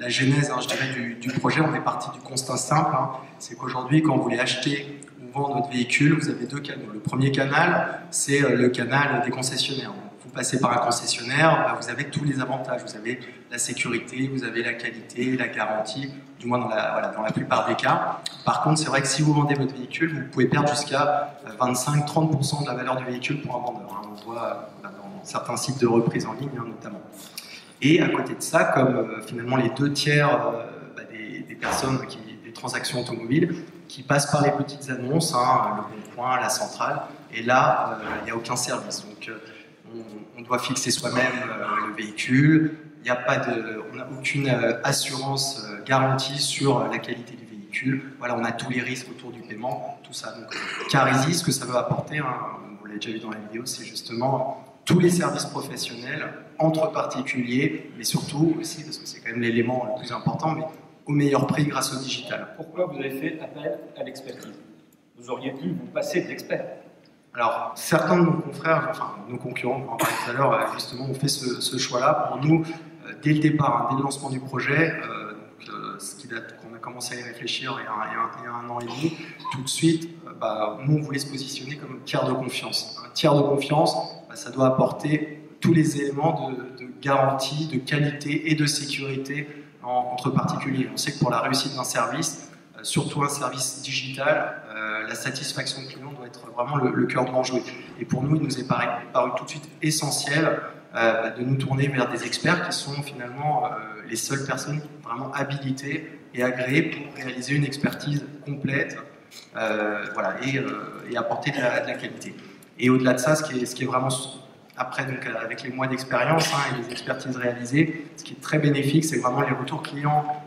la genèse, hein, je dirais, du projet. On est parti du constat simple, hein, c'est qu'aujourd'hui, quand vous voulez acheter ou vendre votre véhicule, vous avez deux canaux. Le premier canal, c'est le canal des concessionnaires. Vous passez par un concessionnaire, bah, vous avez tous les avantages. Vous avez la sécurité, vous avez la qualité, la garantie, du moins dans la plupart des cas. Par contre, c'est vrai que si vous vendez votre véhicule, vous pouvez perdre jusqu'à 25-30% de la valeur du véhicule pour un vendeur, hein. On le voit dans certains sites de reprise en ligne, hein, notamment. Et à côté de ça, comme finalement les deux tiers des personnes, des transactions automobiles, qui passent par les petites annonces, hein, le Bon Coin, la centrale, et là, il n'y a aucun service. Donc, on doit fixer soi-même le véhicule, on n'a aucune assurance garantie sur la qualité du véhicule. Voilà, on a tous les risques autour du paiement, tout ça. Donc, Carizy, ce que ça veut apporter, hein, vous l'avez déjà vu dans la vidéo, c'est justement tous les services professionnels entre particuliers, mais surtout aussi, parce que c'est quand même l'élément le plus important, mais au meilleur prix grâce au digital. Pourquoi vous avez fait appel à l'expertise? Vous auriez pu vous passer de l'expert. Alors, certains de nos confrères, enfin nos concurrents, on en parlait tout à l'heure, justement, ont fait ce choix-là. Pour nous, dès le départ, hein, dès le lancement du projet, ce qui date qu'on a commencé à y réfléchir il y a un an et demi, tout de suite, nous, on voulait se positionner comme tiers de confiance. Un tiers de confiance, ça doit apporter tous les éléments de garantie, de qualité et de sécurité entre particuliers. On sait que pour la réussite d'un service, surtout un service digital, la satisfaction client doit être vraiment le cœur de l'enjeu. Et pour nous, il nous est paru tout de suite essentiel de nous tourner vers des experts qui sont finalement les seules personnes vraiment habilitées et agréées pour réaliser une expertise complète et apporter de la qualité. Et au-delà de ça, ce qui est vraiment, après, donc, avec les mois d'expérience et les expertises réalisées, ce qui est très bénéfique, c'est vraiment les retours clients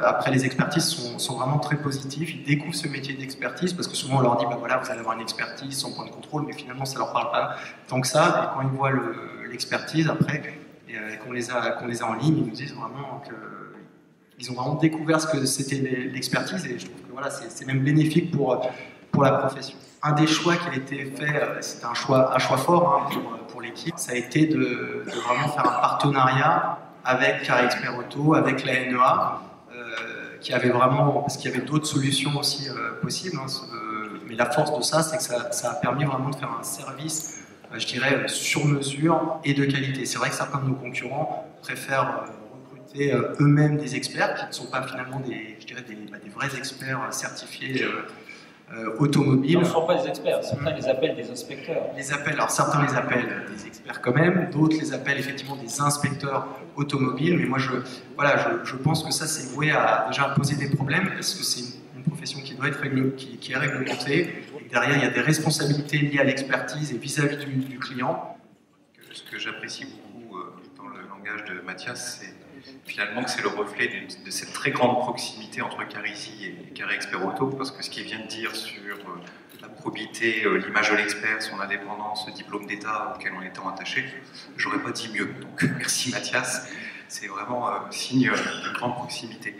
après les expertises sont vraiment très positifs. Ils découvrent ce métier d'expertise parce que souvent on leur dit voilà, vous allez avoir une expertise sans point de contrôle, mais finalement ça leur parle pas tant que ça. Et quand ils voient l'expertise après, qu'on les a en ligne, ils nous disent vraiment qu'ils ont vraiment découvert ce que c'était l'expertise, et je trouve que voilà, c'est même bénéfique pour la profession. Un des choix qui a été fait, c'était un choix fort, hein, pour l'équipe, ça a été de vraiment faire un partenariat avec Carré Expert Auto, avec la NEA, qui avait vraiment, parce qu'il y avait d'autres solutions aussi possibles, hein, mais la force de ça, c'est que ça a permis vraiment de faire un service, je dirais, sur mesure et de qualité. C'est vrai que certains de nos concurrents préfèrent recruter eux-mêmes des experts, qui ne sont pas finalement des vrais experts certifiés automobiles. Non, ce ne sont pas des experts, certains les appellent des inspecteurs. Alors certains les appellent des experts quand même, d'autres les appellent effectivement des inspecteurs automobiles, mais moi je pense que ça c'est voué à déjà poser des problèmes, parce que c'est une profession qui doit être qui est réglementée, et derrière il y a des responsabilités liées à l'expertise et vis-à-vis du client. Ce que j'apprécie beaucoup dans le langage de Mathias, c'est finalement que c'est le reflet de cette très grande proximité entre Carizy et Carré Expert Auto, parce que ce qu'il vient de dire sur la probité, l'image de l'expert, son indépendance, le diplôme d'État auquel on était attaché, j'aurais pas dit mieux. Donc merci Mathias, c'est vraiment signe de grande proximité.